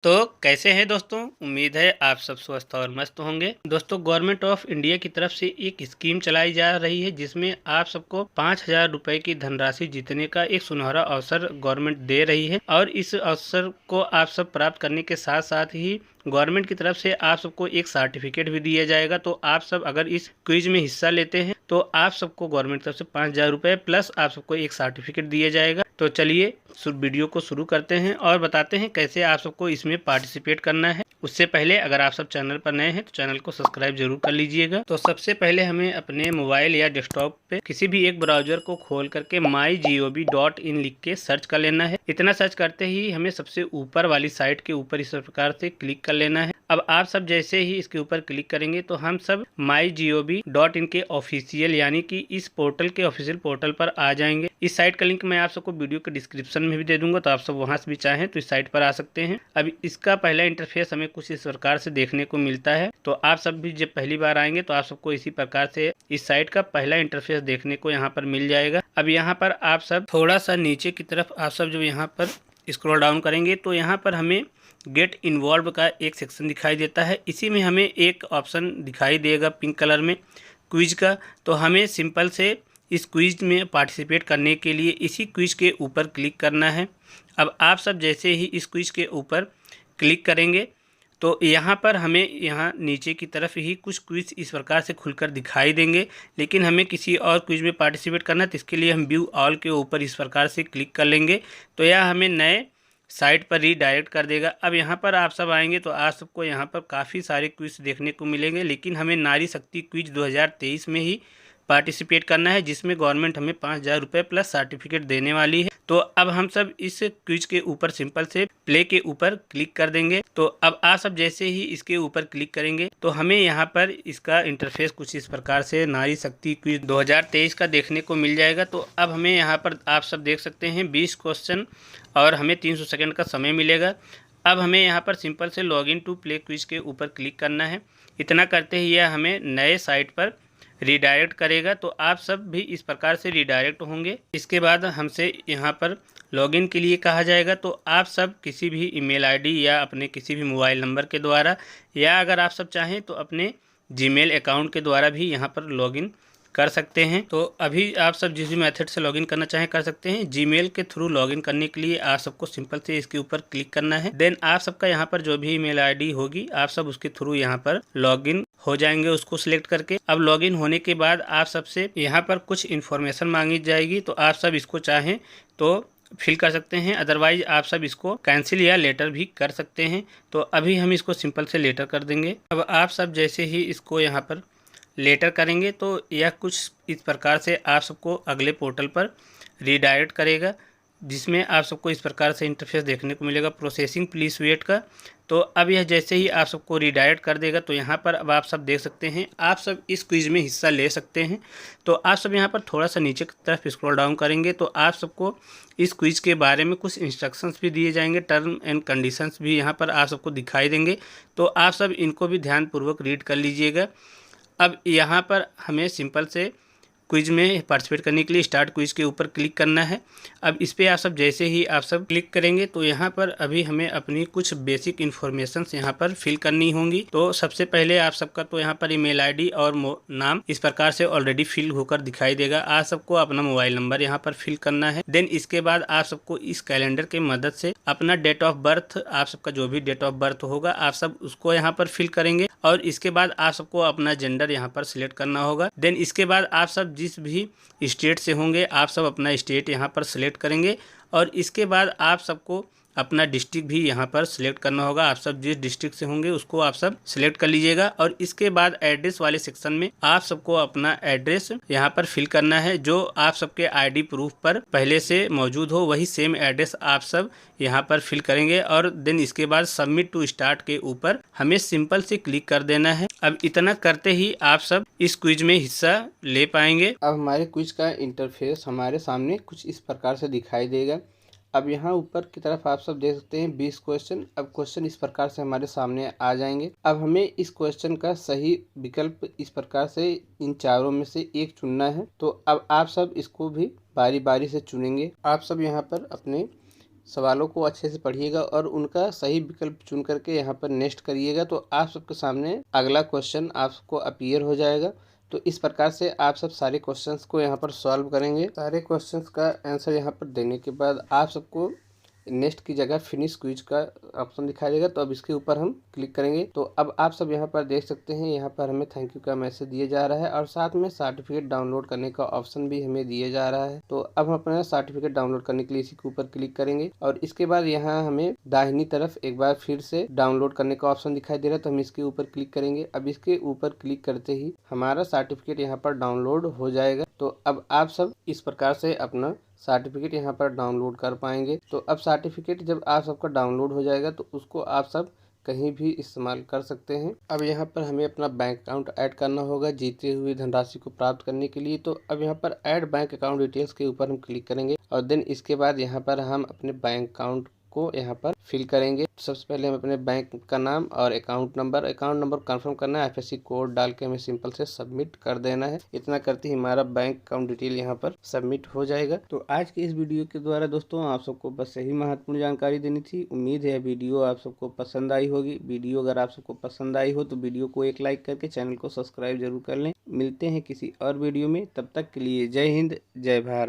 तो कैसे हैं दोस्तों। उम्मीद है आप सब स्वस्थ और मस्त होंगे। दोस्तों, गवर्नमेंट ऑफ इंडिया की तरफ से एक स्कीम चलाई जा रही है जिसमें आप सबको 5,000 रुपए की धनराशि जीतने का एक सुनहरा अवसर गवर्नमेंट दे रही है। और इस अवसर को आप सब प्राप्त करने के साथ साथ ही गवर्नमेंट की तरफ से आप सबको एक सर्टिफिकेट भी दिया जाएगा। तो आप सब अगर इस क्विज में हिस्सा लेते हैं तो आप सबको गवर्नमेंट की तरफ से 5,000 रुपए प्लस आप सबको एक सर्टिफिकेट दिया जाएगा। तो चलिए वीडियो को शुरू करते हैं और बताते हैं कैसे आप सबको इसमें पार्टिसिपेट करना है। उससे पहले अगर आप सब चैनल पर नए हैं तो चैनल को सब्सक्राइब जरूर कर लीजिएगा। तो सबसे पहले हमें अपने मोबाइल या डेस्कटॉप पे किसी भी एक ब्राउजर को खोल करके mygov.in लिख के सर्च कर लेना है। इतना सर्च करते ही हमें सबसे ऊपर वाली साइट के ऊपर इस प्रकार से क्लिक कर लेना है। अब आप सब जैसे ही इसके ऊपर क्लिक करेंगे तो हम सब mygov.in के ऑफिशियल यानी कि इस पोर्टल के ऑफिशियल पोर्टल पर आ जाएंगे। इस साइट का लिंक मैं आप सबको वीडियो के डिस्क्रिप्शन में भी दे दूंगा, तो आप सब वहां से भी चाहें तो इस साइट पर आ सकते हैं। अब इसका पहला इंटरफेस हमें कुछ इस प्रकार से देखने को मिलता है। तो आप सब भी जब पहली बार आएंगे तो आप सबको इसी प्रकार से इस साइट का पहला इंटरफेस देखने को यहाँ पर मिल जाएगा। अब यहाँ पर आप सब थोड़ा सा नीचे की तरफ आप सब जब यहाँ पर स्क्रॉल डाउन करेंगे तो यहाँ पर हमें गेट इन्वॉल्व का एक सेक्शन दिखाई देता है। इसी में हमें एक ऑप्शन दिखाई देगा पिंक कलर में क्विज का। तो हमें सिंपल से इस क्विज में पार्टिसिपेट करने के लिए इसी क्विज के ऊपर क्लिक करना है। अब आप सब जैसे ही इस क्विज के ऊपर क्लिक करेंगे तो यहाँ पर हमें यहाँ नीचे की तरफ ही कुछ क्विज इस प्रकार से खुलकर दिखाई देंगे। लेकिन हमें किसी और क्विज में पार्टिसिपेट करना है तो इसके लिए हम व्यू ऑल के ऊपर इस प्रकार से क्लिक कर लेंगे। तो यह हमें नए साइट पर रीडायरेक्ट कर देगा। अब यहाँ पर आप सब आएंगे तो आप सबको यहाँ पर काफ़ी सारे क्विज देखने को मिलेंगे, लेकिन हमें नारी शक्ति क्विज 2023 में ही पार्टिसिपेट करना है जिसमें गवर्नमेंट हमें 5,000 रुपये प्लस सर्टिफिकेट देने वाली है। तो अब हम सब इस क्विज के ऊपर सिंपल से प्ले के ऊपर क्लिक कर देंगे। तो अब आप सब जैसे ही इसके ऊपर क्लिक करेंगे तो हमें यहाँ पर इसका इंटरफेस कुछ इस प्रकार से नारी शक्ति क्विज 2023 का देखने को मिल जाएगा। तो अब हमें यहाँ पर आप सब देख सकते हैं 20 क्वेश्चन और हमें 300 सेकंड का समय मिलेगा। अब हमें यहाँ पर सिंपल से लॉगिन टू प्ले क्विज के ऊपर क्लिक करना है। इतना करते ही यह हमें नए साइट पर रीडायरेक्ट करेगा। तो आप सब भी इस प्रकार से रीडायरेक्ट होंगे। इसके बाद हमसे यहाँ पर लॉगिन के लिए कहा जाएगा। तो आप सब किसी भी ईमेल आईडी या अपने किसी भी मोबाइल नंबर के द्वारा या अगर आप सब चाहें तो अपने जीमेल अकाउंट के द्वारा भी यहाँ पर लॉगिन कर सकते हैं। तो अभी आप सब जिस भी मेथड से लॉगिन करना चाहें कर सकते हैं। जीमेल के थ्रू लॉगिन करने के लिए आप सबको सिंपल से इसके ऊपर क्लिक करना है। देन आप सबका यहाँ पर जो भी ईमेल आईडी होगी आप सब उसके थ्रू यहाँ पर लॉगिन हो जाएंगे उसको सिलेक्ट करके। अब लॉगिन होने के बाद आप सबसे यहाँ पर कुछ इन्फॉर्मेशन मांगी जाएगी। तो आप सब इसको चाहें तो फिल कर सकते हैं, अदरवाइज आप सब इसको कैंसिल या लेटर भी कर सकते हैं। तो अभी हम इसको सिंपल से लेटर कर देंगे। अब आप सब जैसे ही इसको यहाँ पर लेटर करेंगे तो यह कुछ इस प्रकार से आप सबको अगले पोर्टल पर रीडायरेक्ट करेगा जिसमें आप सबको इस प्रकार से इंटरफेस देखने को मिलेगा प्रोसेसिंग प्लीज वेट का। तो अब यह जैसे ही आप सबको रीडायरेक्ट कर देगा तो यहाँ पर अब आप सब देख सकते हैं आप सब इस क्विज में हिस्सा ले सकते हैं। तो आप सब यहाँ पर थोड़ा सा नीचे की तरफ स्क्रॉल डाउन करेंगे तो आप सबको इस क्विज के बारे में कुछ इंस्ट्रक्शंस भी दिए जाएंगे, टर्म एंड कंडीशंस भी यहाँ पर आप सबको दिखाई देंगे। तो आप सब इनको भी ध्यानपूर्वक रीड कर लीजिएगा। अब यहाँ पर हमें सिंपल से क्विज में पार्टिसिपेट करने के लिए स्टार्ट क्विज के ऊपर क्लिक करना है। अब इस पर आप सब जैसे ही आप सब क्लिक करेंगे तो यहाँ पर अभी हमें अपनी कुछ बेसिक इन्फॉर्मेशंस यहाँ पर फिल करनी होंगी। तो सबसे पहले आप सबका तो यहाँ पर ईमेल आईडी और नाम इस प्रकार से ऑलरेडी फिल होकर दिखाई देगा। आप सबको अपना मोबाइल नंबर यहाँ पर फिल करना है। देन इसके बाद आप सबको इस कैलेंडर की मदद से अपना डेट ऑफ बर्थ, आप सबका जो भी डेट ऑफ बर्थ होगा आप सब उसको यहाँ पर फिल करेंगे। और इसके बाद आप सबको अपना जेंडर यहाँ पर सिलेक्ट करना होगा। देन इसके बाद आप सब जिस भी स्टेट से होंगे आप सब अपना स्टेट यहाँ पर सिलेक्ट करेंगे। और इसके बाद आप सबको अपना डिस्ट्रिक्ट भी यहाँ पर सिलेक्ट करना होगा। आप सब जिस डिस्ट्रिक्ट से होंगे उसको आप सब सिलेक्ट कर लीजिएगा। और इसके बाद एड्रेस वाले सेक्शन में आप सबको अपना एड्रेस यहाँ पर फिल करना है। जो आप सबके आईडी प्रूफ पर पहले से मौजूद हो वही सेम एड्रेस आप सब यहाँ पर फिल करेंगे। और देन इसके बाद सबमिट टू स्टार्ट के ऊपर हमें सिंपल से क्लिक कर देना है। अब इतना करते ही आप सब इस क्विज में हिस्सा ले पाएंगे। अब हमारे क्विज का इंटरफेस हमारे सामने कुछ इस प्रकार से दिखाई देगा। अब यहाँ ऊपर की तरफ आप सब देख सकते हैं 20 क्वेश्चन। अब क्वेश्चन इस प्रकार से हमारे सामने आ जाएंगे। अब हमें इस क्वेश्चन का सही विकल्प इस प्रकार से इन चारों में से एक चुनना है। तो अब आप सब इसको भी बारी बारी से चुनेंगे। आप सब यहाँ पर अपने सवालों को अच्छे से पढ़िएगा और उनका सही विकल्प चुन करके यहाँ पर नेक्स्ट करिएगा, तो आप सबके सामने अगला क्वेश्चन आपको अपीयर हो जाएगा। तो इस प्रकार से आप सब सारे क्वेश्चंस को यहाँ पर सॉल्व करेंगे। सारे क्वेश्चंस का आंसर यहाँ पर देने के बाद आप सबको नेक्स्ट की जगह फिनिश क्विज का ऑप्शन दिखाई देगा, तो अब इसके ऊपर हम क्लिक करेंगे। तो अब आप सब यहाँ पर देख सकते हैं, यहाँ पर हमें थैंक यू का मैसेज दिया जा रहा है और साथ में सर्टिफिकेट डाउनलोड करने का ऑप्शन भी हमें दिया जा रहा है। तो अब हम अपना सर्टिफिकेट डाउनलोड करने के लिए इसी के ऊपर क्लिक करेंगे और इसके बाद यहाँ हमें दाहिनी तरफ एक बार फिर से डाउनलोड करने का ऑप्शन दिखाई दे रहा है, तो हम इसके ऊपर क्लिक करेंगे। अब इसके ऊपर क्लिक करते ही हमारा सर्टिफिकेट यहाँ पर डाउनलोड हो जाएगा। तो अब आप सब इस प्रकार से अपना सर्टिफिकेट यहाँ पर डाउनलोड कर पाएंगे। तो अब सर्टिफिकेट जब आप सबका डाउनलोड हो जाएगा तो उसको आप सब कहीं भी इस्तेमाल कर सकते हैं। अब यहाँ पर हमें अपना बैंक अकाउंट ऐड करना होगा जीते हुए धनराशि को प्राप्त करने के लिए। तो अब यहाँ पर ऐड बैंक अकाउंट डिटेल्स के ऊपर हम क्लिक करेंगे और देन इसके बाद यहाँ पर हम अपने बैंक अकाउंट को यहाँ पर फिल करेंगे। सबसे पहले हम अपने बैंक का नाम और अकाउंट नंबर कंफर्म करना है, आईएफएससी कोड डाल के हमें सिंपल से सबमिट कर देना है। इतना करते ही हमारा बैंक अकाउंट डिटेल यहाँ पर सबमिट हो जाएगा। तो आज के इस वीडियो के द्वारा दोस्तों आप सबको बस यही महत्वपूर्ण जानकारी देनी थी। उम्मीद है वीडियो आप सबको पसंद आई होगी। वीडियो अगर आप सबको पसंद आई हो तो वीडियो को एक लाइक करके चैनल को सब्सक्राइब जरूर कर लें। मिलते हैं किसी और वीडियो में, तब तक के लिए जय हिंद जय भारत।